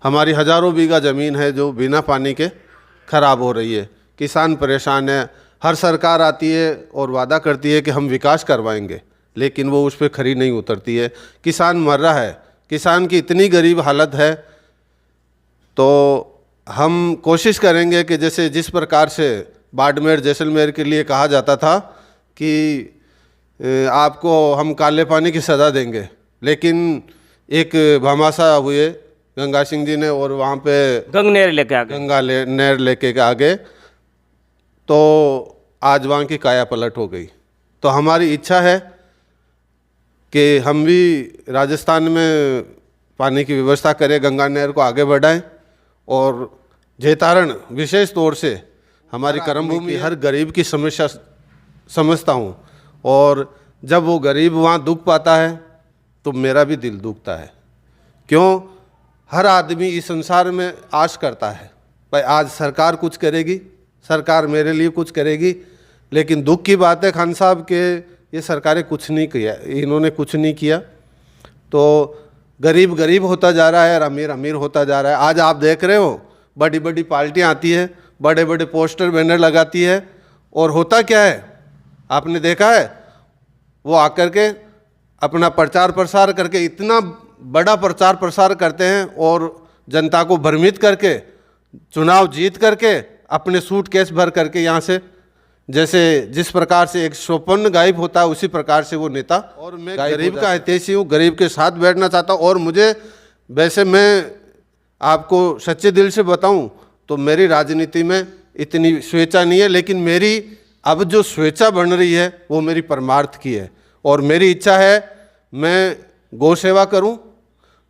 हमारी हज़ारों बीघा ज़मीन है जो बिना पानी के ख़राब हो रही है। किसान परेशान है। हर सरकार आती है और वादा करती है कि हम विकास करवाएंगे, लेकिन वो उस पर खरी नहीं उतरती है। किसान मर रहा है। किसान की इतनी गरीब हालत है। तो हम कोशिश करेंगे कि जैसे जिस प्रकार से बाड़मेर जैसलमेर के लिए कहा जाता था कि आपको हम काले पानी की सज़ा देंगे, लेकिन एक भामाशाह हुए गंगा सिंह जी ने और वहाँ पे गंगनेर लेके आ गए, नहर लेके आ गए, तो आज वहाँ की काया पलट हो गई। तो हमारी इच्छा है कि हम भी राजस्थान में पानी की व्यवस्था करें, गंगा नहर को आगे बढ़ाएं। और जेतारण विशेष तौर से हमारी कर्मभूमि हर गरीब की समस्या समझता हूँ, और जब वो गरीब वहाँ दुख पाता है तो मेरा भी दिल दुखता है। क्यों? हर आदमी इस संसार में आश करता है भाई आज सरकार कुछ करेगी, सरकार मेरे लिए कुछ करेगी, लेकिन दुख की बात है खान साहब के ये सरकारें कुछ नहीं किया, इन्होंने कुछ नहीं किया। तो गरीब गरीब होता जा रहा है और अमीर अमीर होता जा रहा है। आज आप देख रहे हो बड़ी बड़ी पार्टियां आती है, बड़े बड़े पोस्टर बैनर लगाती है, और होता क्या है आपने देखा है? वो आकर के अपना प्रचार प्रसार करके इतना बड़ा प्रचार प्रसार करते हैं और जनता को भ्रमित करके चुनाव जीत करके अपने सूटकेस भर करके यहाँ से, जैसे जिस प्रकार से एक स्वप्न गायब होता है उसी प्रकार से वो नेता। और मैं गरीब का हितैषी हूँ, गरीब के साथ बैठना चाहता हूँ। और मुझे वैसे मैं आपको सच्चे दिल से बताऊँ तो मेरी राजनीति में इतनी स्वेच्छा नहीं है, लेकिन मेरी अब जो स्वेच्छा बन रही है वो मेरी परमार्थ की है। और मेरी इच्छा है मैं गौ सेवा करूं।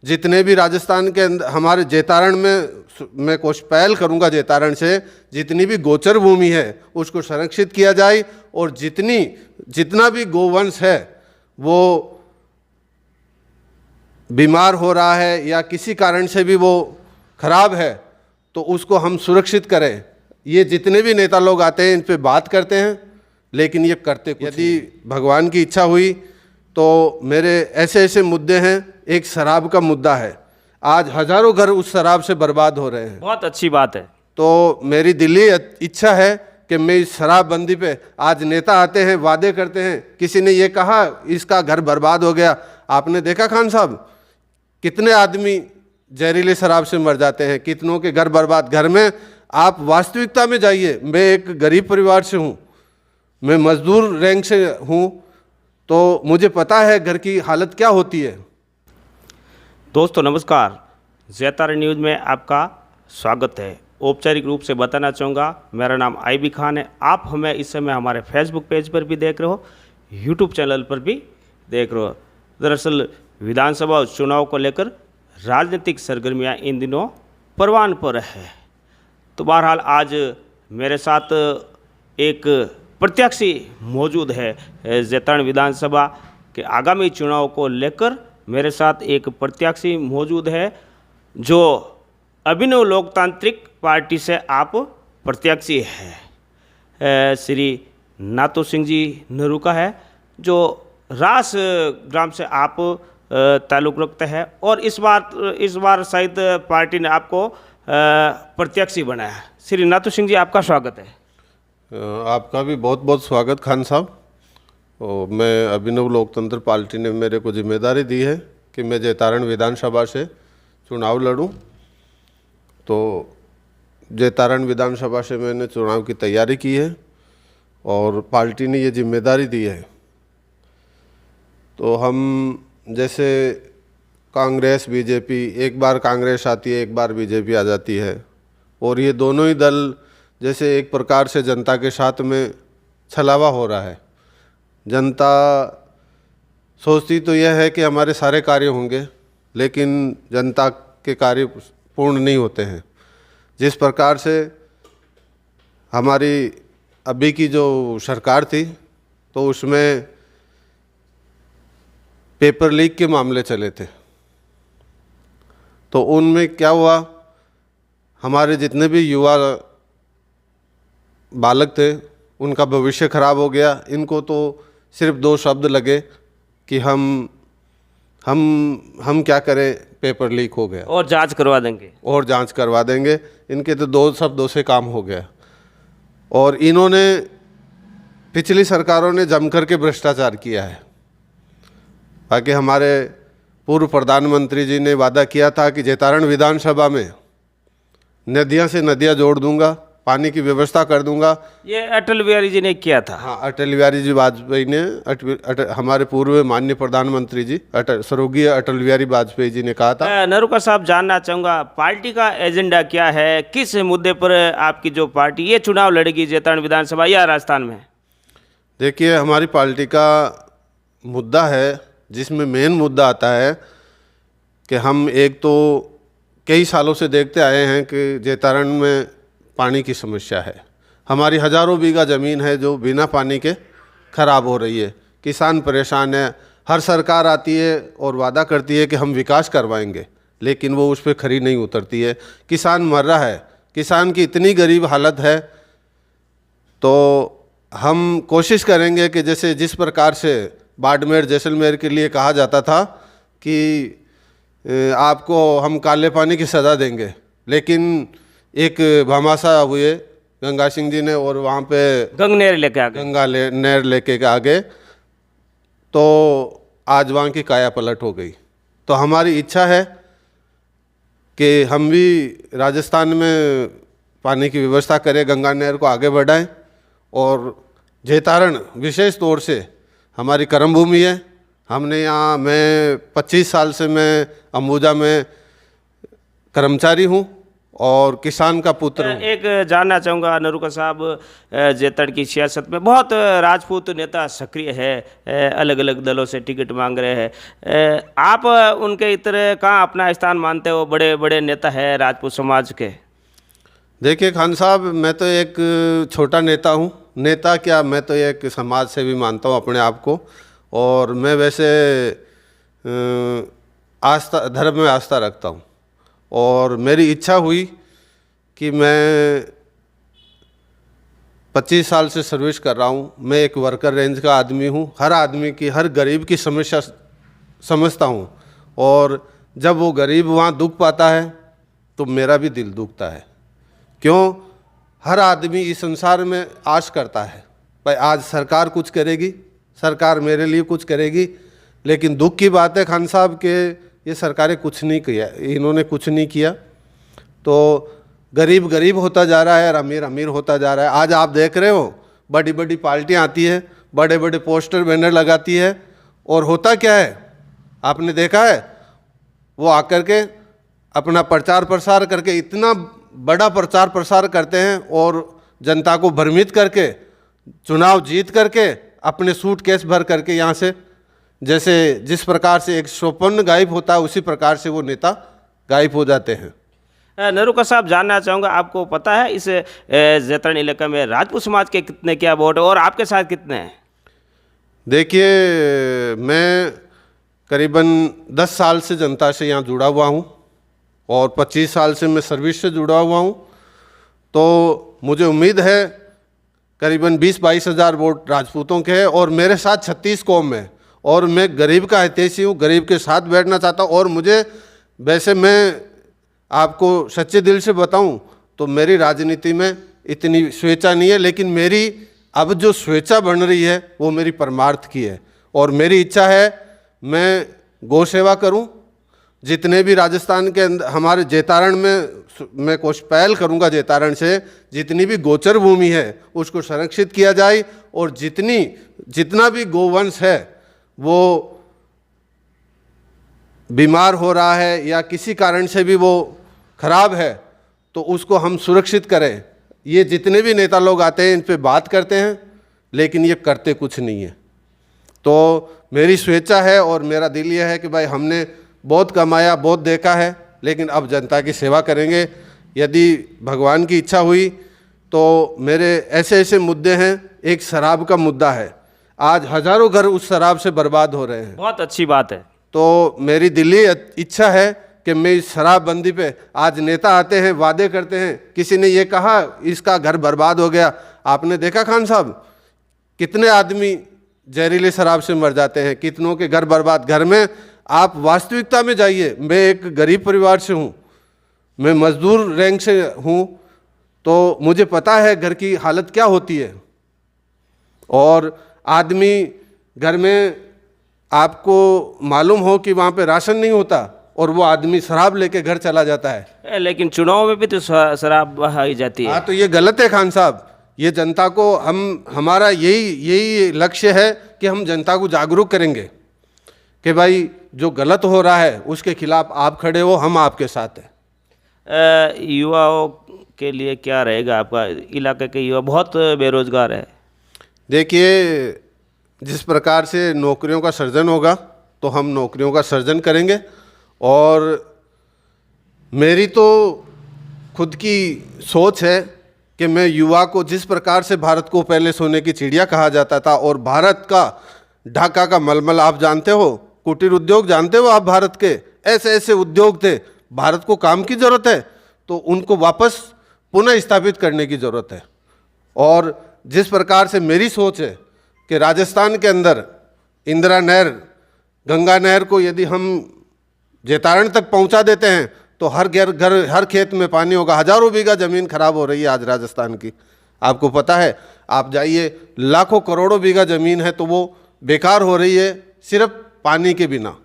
जितने भी राजस्थान के अंदर हमारे जेतारण में मैं कुछ पहल करूंगा, जेतारण से जितनी भी गोचर भूमि है उसको संरक्षित किया जाए, और जितना भी गोवंश है वो बीमार हो रहा है या किसी कारण से भी वो खराब है तो उसको हम सुरक्षित करें। ये जितने भी नेता लोग आते हैं इन पे बात करते हैं, लेकिन ये करते कुछ नहीं। यदि भगवान की इच्छा हुई तो मेरे ऐसे ऐसे मुद्दे हैं। एक शराब का मुद्दा है, आज हजारों घर उस शराब से बर्बाद हो रहे हैं। बहुत अच्छी बात है। तो मेरी दिली इच्छा है कि मैं इस शराबबंदी पे, आज नेता आते हैं वादे करते हैं, किसी ने ये कहा इसका घर बर्बाद हो गया, आपने देखा खान साहब कितने आदमी जहरीले शराब से मर जाते हैं, कितनों के घर बर्बाद। घर में आप वास्तविकता में जाइए। मैं एक गरीब परिवार से हूँ, मैं मजदूर रैंक से हूँ, तो मुझे पता है घर की हालत क्या होती है। दोस्तों नमस्कार, जेतारण न्यूज़ में आपका स्वागत है। औपचारिक रूप से बताना चाहूँगा, मेरा नाम आईबी खान है। आप हमें इस समय हमारे फेसबुक पेज पर भी देख रहे हो, यूट्यूब चैनल पर भी देख रहे हो। दरअसल विधानसभा चुनाव को लेकर राजनीतिक सरगर्मियाँ इन दिनों परवान पर है। तो बहरहाल आज मेरे साथ एक प्रत्याशी मौजूद है। जेतारण विधानसभा के आगामी चुनाव को लेकर मेरे साथ एक प्रत्याशी मौजूद है जो अभिनव लोकतांत्रिक पार्टी से आप प्रत्याशी है। श्री नातो सिंह जी नरूका है, जो रास ग्राम से आप ताल्लुक़ रखते हैं, और इस बार शायद पार्टी ने आपको प्रत्याशी बनाया है। श्री नातो सिंह जी, आपका स्वागत है। आपका भी बहुत बहुत स्वागत खान साहब। और मैं अभिनव लोकतंत्र पार्टी ने मेरे को जिम्मेदारी दी है कि मैं जेतारण विधानसभा से चुनाव लड़ूं। तो जेतारण विधानसभा से मैंने चुनाव की तैयारी की है और पार्टी ने ये जिम्मेदारी दी है। तो हम जैसे कांग्रेस बीजेपी, एक बार कांग्रेस आती है, एक बार बीजेपी आ जाती है, और ये दोनों ही दल जैसे एक प्रकार से जनता के साथ में छलावा हो रहा है। जनता सोचती तो यह है कि हमारे सारे कार्य होंगे, लेकिन जनता के कार्य पूर्ण नहीं होते हैं। जिस प्रकार से हमारी अभी की जो सरकार थी तो उसमें पेपर लीक के मामले चले थे, तो उनमें क्या हुआ, हमारे जितने भी युवा बालक थे उनका भविष्य खराब हो गया। इनको तो सिर्फ 2 शब्द लगे कि हम क्या करें, पेपर लीक हो गया। और जांच करवा देंगे। और जांच करवा देंगे। इनके तो दो से काम हो गया। और इन्होंने पिछली सरकारों ने जमकर के भ्रष्टाचार किया है। बाकी हमारे पूर्व प्रधानमंत्री जी ने वादा किया था कि जैतारण विधानसभा में नदियां से नदियां जोड़ दूंगा, पानी की व्यवस्था कर दूंगा। ये अटल बिहारी जी ने किया था। हाँ, अटल बिहारी जी वाजपेयी ने हमारे पूर्व माननीय प्रधानमंत्री जी स्वर्गीय अटल बिहारी वाजपेयी जी ने कहा था। नरूका साहब, जानना चाहूँगा पार्टी का एजेंडा क्या है, किस मुद्दे पर आपकी जो पार्टी ये चुनाव लड़ेगी जैतारण विधानसभा या राजस्थान में? देखिए, हमारी पार्टी का मुद्दा है, जिसमें मेन मुद्दा आता है कि हम एक तो कई सालों से देखते आए हैं कि जैतारण में पानी की समस्या है। हमारी हज़ारों बीघा ज़मीन है जो बिना पानी के ख़राब हो रही है। किसान परेशान है। हर सरकार आती है और वादा करती है कि हम विकास करवाएंगे, लेकिन वो उस पर खरी नहीं उतरती है। किसान मर रहा है। किसान की इतनी गरीब हालत है। तो हम कोशिश करेंगे कि जैसे जिस प्रकार से बाड़मेर जैसलमेर के लिए कहा जाता था कि आपको हम काले पानी की सज़ा देंगे, लेकिन एक भामाशाह हुए गंगा सिंह जी ने और वहाँ पे गंगनेर लेके आ गए। नहर लेके आ गए, तो आज वहाँ की काया पलट हो गई। तो हमारी इच्छा है कि हम भी राजस्थान में पानी की व्यवस्था करें, गंगा नहर को आगे बढ़ाएं। और जैतारण विशेष तौर से हमारी कर्म भूमि है। हमने यहाँ, मैं 25 साल से मैं अंबुजा में कर्मचारी हूँ और किसान का पुत्र हूँ। एक जानना चाहूँगा नरूका साहब, जैतारण की सियासत में बहुत राजपूत नेता सक्रिय है, अलग अलग दलों से टिकट मांग रहे हैं। आप उनके इतर कहाँ अपना स्थान मानते हो? बड़े बड़े नेता है राजपूत समाज के। देखिए खान साहब, मैं तो एक छोटा नेता हूँ। नेता क्या, मैं तो एक समाज सेवी मानता हूँ अपने आप को। और मैं वैसे धर्म में आस्था रखता हूँ। और मेरी इच्छा हुई कि मैं 25 साल से सर्विस कर रहा हूँ। मैं एक वर्कर रेंज का आदमी हूँ। हर आदमी की, हर गरीब की समस्या समझता हूँ। और जब वो गरीब वहाँ दुख पाता है तो मेरा भी दिल दुखता है। क्यों? हर आदमी इस संसार में आश करता है भाई आज सरकार कुछ करेगी, सरकार मेरे लिए कुछ करेगी। लेकिन दुख की बात है खान साहब के ये सरकारें कुछ नहीं किया, इन्होंने कुछ नहीं किया। तो गरीब गरीब होता जा रहा है और अमीर अमीर होता जा रहा है। आज आप देख रहे हो बड़ी बड़ी पार्टियां आती है, बड़े बड़े पोस्टर बैनर लगाती है, और होता क्या है आपने देखा है? वो आकर के अपना प्रचार प्रसार करके इतना बड़ा प्रचार प्रसार करते हैं और जनता को भ्रमित करके चुनाव जीत करके अपने सूटकेस भर करके यहाँ से, जैसे जिस प्रकार से एक स्वप्न गायब होता है उसी प्रकार से वो नेता गायब हो जाते हैं। नरूका साहब, जानना चाहूँगा आपको पता है इस जैतारण इलाके में राजपूत समाज के कितने क्या वोट और आपके साथ कितने हैं? देखिए, मैं करीबन 10 साल से जनता से यहाँ जुड़ा हुआ हूँ और 25 साल से मैं सर्विस से जुड़ा हुआ हूँ। तो मुझे उम्मीद है करीबन 20-22 हज़ार वोट राजपूतों के हैं और मेरे साथ 36 कौम है। और मैं गरीब का हितैषी हूँ, गरीब के साथ बैठना चाहता हूँ। और मुझे वैसे, मैं आपको सच्चे दिल से बताऊँ तो मेरी राजनीति में इतनी स्वेच्छा नहीं है, लेकिन मेरी अब जो स्वेच्छा बन रही है वो मेरी परमार्थ की है। और मेरी इच्छा है मैं गौ सेवा करूँ। जितने भी राजस्थान के अंदर हमारे जैतारण में मैं कुछ पहल करूंगा, जैतारण से जितनी भी गोचर भूमि है उसको संरक्षित किया जाए। और जितना भी गोवंश है वो बीमार हो रहा है या किसी कारण से भी वो खराब है तो उसको हम सुरक्षित करें। ये जितने भी नेता लोग आते हैं इन पे बात करते हैं, लेकिन ये करते कुछ नहीं है। तो मेरी स्वेच्छा है और मेरा दिल ये है कि भाई हमने बहुत कमाया, बहुत देखा है, लेकिन अब जनता की सेवा करेंगे। यदि भगवान की इच्छा हुई तो मेरे ऐसे ऐसे मुद्दे हैं। एक शराब का मुद्दा है, आज हज़ारों घर उस शराब से बर्बाद हो रहे हैं। बहुत अच्छी बात है। तो मेरी दिली इच्छा है कि मैं इस शराबबंदी पे, आज नेता आते हैं वादे करते हैं, किसी ने ये कहा इसका घर बर्बाद हो गया। आपने देखा खान साहब कितने आदमी जहरीले शराब से मर जाते हैं, कितनों के घर बर्बाद। घर में आप वास्तविकता में जाइए। मैं एक गरीब परिवार से हूँ, मैं मजदूर रैंक से हूँ, तो मुझे पता है घर की हालत क्या होती है। और आदमी घर में, आपको मालूम हो कि वहाँ पे राशन नहीं होता और वो आदमी शराब लेके घर चला जाता है। लेकिन चुनाव में भी तो शराब बहाई जाती है। हाँ, तो ये गलत है खान साहब। ये जनता को हमारा यही लक्ष्य है कि हम जनता को जागरूक करेंगे कि भाई जो गलत हो रहा है उसके खिलाफ आप खड़े हो, हम आपके साथ हैं। युवाओं के लिए क्या रहेगा आपका? इलाके के युवा बहुत बेरोजगार है। देखिए, जिस प्रकार से नौकरियों का सृजन होगा तो हम नौकरियों का सृजन करेंगे। और मेरी तो खुद की सोच है कि मैं युवा को, जिस प्रकार से भारत को पहले सोने की चिड़िया कहा जाता था और भारत का ढाका का मलमल आप जानते हो, कुटीर उद्योग जानते हो आप, भारत के ऐसे ऐसे उद्योग थे। भारत को काम की ज़रूरत है तो उनको वापस पुनः स्थापित करने की ज़रूरत है। और जिस प्रकार से मेरी सोच है कि राजस्थान के अंदर इंदिरा नहर, गंगा नहर को यदि हम जैतारण तक पहुंचा देते हैं तो हर घर हर खेत में पानी होगा। हजारों बीघा ज़मीन खराब हो रही है आज राजस्थान की, आपको पता है। आप जाइए, लाखों करोड़ों बीघा ज़मीन है तो वो बेकार हो रही है सिर्फ पानी के बिना।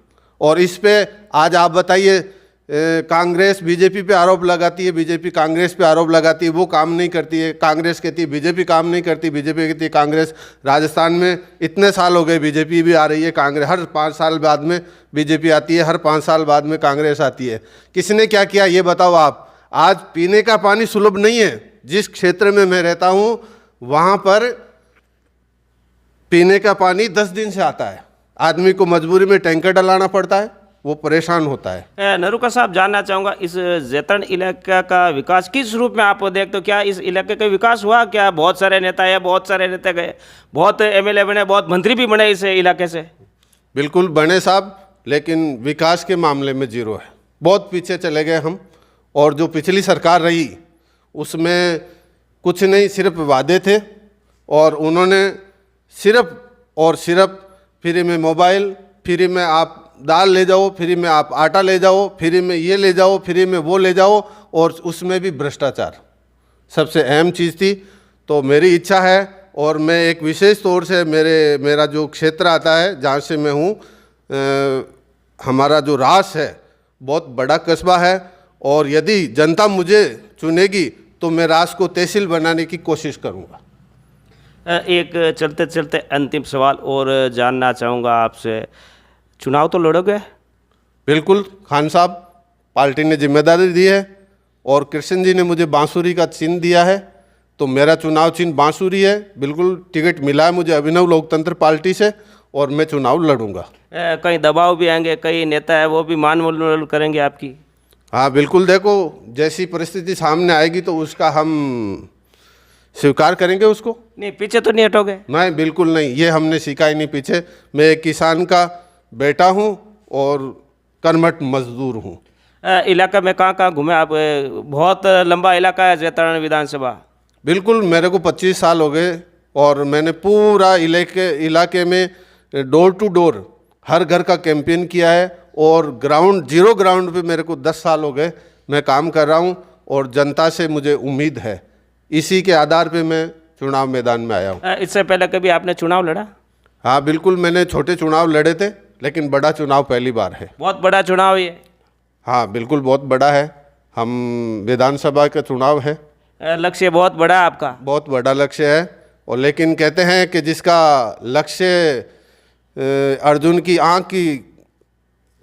और इस पे आज आप बताइए, कांग्रेस बीजेपी पे आरोप लगाती है, बीजेपी कांग्रेस पे आरोप लगाती है, वो काम नहीं करती है। कांग्रेस कहती है बीजेपी काम नहीं करती, बीजेपी कहती है कांग्रेस। राजस्थान में इतने साल हो गए बीजेपी भी आ रही है, कांग्रेस हर 5 साल बाद में बीजेपी आती है, हर 5 साल बाद में कांग्रेस आती है। किसने क्या किया ये बताओ आप। आज पीने का पानी सुलभ नहीं है। जिस क्षेत्र में मैं रहता हूँ वहाँ पर पीने का पानी 10 दिन से आता है। आदमी को मजबूरी में टैंकर डलाना पड़ता है, वो परेशान होता है। नरूका साहब, जानना चाहूँगा इस जैतरण इलाके का विकास किस रूप में आप देखते हो? क्या इस इलाके का विकास हुआ? क्या बहुत सारे नेता है, बहुत सारे नेता गए, बहुत एमएलए बने, बहुत मंत्री भी बने इस इलाके से? बिल्कुल बने साहब, लेकिन विकास के मामले में जीरो है। बहुत पीछे चले गए हम। और जो पिछली सरकार रही उसमें कुछ नहीं, सिर्फ वादे थे। और उन्होंने सिर्फ और सिर्फ फ्री में मोबाइल, फ्री में आप दाल ले जाओ, फ्री में आप आटा ले जाओ, फ्री में ये ले जाओ, फ्री में वो ले जाओ, और उसमें भी भ्रष्टाचार सबसे अहम चीज़ थी। तो मेरी इच्छा है, और मैं एक विशेष तौर से मेरा जो क्षेत्र आता है जहाँ से मैं हूँ, हमारा जो रास है बहुत बड़ा कस्बा है, और यदि जनता मुझे चुनेगी तो मैं रास को तहसील बनाने की कोशिश करूँगा। एक चलते चलते अंतिम सवाल और जानना चाहूँगा आपसे, चुनाव तो लड़ोगे? बिल्कुल खान साहब, पार्टी ने जिम्मेदारी दी है और कृष्ण जी ने मुझे बांसुरी का चिन्ह दिया है, तो मेरा चुनाव चिन्ह बांसुरी है। बिल्कुल टिकट मिला है मुझे अभिनव लोकतंत्र पार्टी से, और मैं चुनाव लड़ूंगा। कहीं दबाव भी आएंगे, कई नेता है वो भी मान करेंगे आपकी? हाँ बिल्कुल, देखो जैसी परिस्थिति सामने आएगी तो उसका हम स्वीकार करेंगे उसको। नहीं, पीछे तो नहीं हटोगे? नहीं, बिल्कुल नहीं, ये हमने सीखा ही नहीं पीछे। मैं एक किसान का बेटा हूँ और कर्मठ मजदूर हूँ। इलाका में कहाँ घूमे आप? बहुत लंबा इलाका है जैतरण विधानसभा। बिल्कुल, मेरे को 25 साल हो गए और मैंने पूरा इलाके में डोर टू डोर हर घर का कैंपेन किया है, और जीरो ग्राउंड पे मेरे को 10 साल हो गए मैं काम कर रहा हूँ, और जनता से मुझे उम्मीद है। इसी के आधार पे मैं चुनाव मैदान में आया हूँ। इससे पहले कभी आपने चुनाव लड़ा? हाँ बिल्कुल, मैंने छोटे चुनाव लड़े थे, लेकिन बड़ा चुनाव पहली बार है। बहुत बड़ा चुनाव ये? हाँ बिल्कुल, बहुत बड़ा है। हम विधानसभा का चुनाव है। लक्ष्य बहुत बड़ा है आपका? बहुत बड़ा लक्ष्य है। और लेकिन कहते हैं कि जिसका लक्ष्य अर्जुन की आँख की,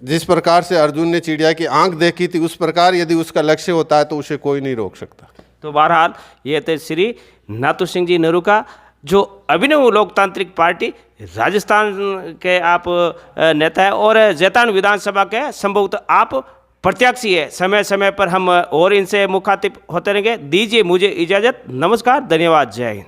जिस प्रकार से अर्जुन ने चिड़िया की आँख देखी थी, उस प्रकार यदि उसका लक्ष्य होता है तो उसे कोई नहीं रोक सकता। तो बहरहाल ये थे श्री नातू सिंह जी नरूका, जो अभिनव लोकतांत्रिक पार्टी राजस्थान के आप नेता है और जैतारण विधानसभा के संभवतः आप प्रत्याशी है। समय समय पर हम और इनसे मुखातिब होते रहेंगे। दीजिए मुझे इजाज़त। नमस्कार, धन्यवाद, जय हिंद।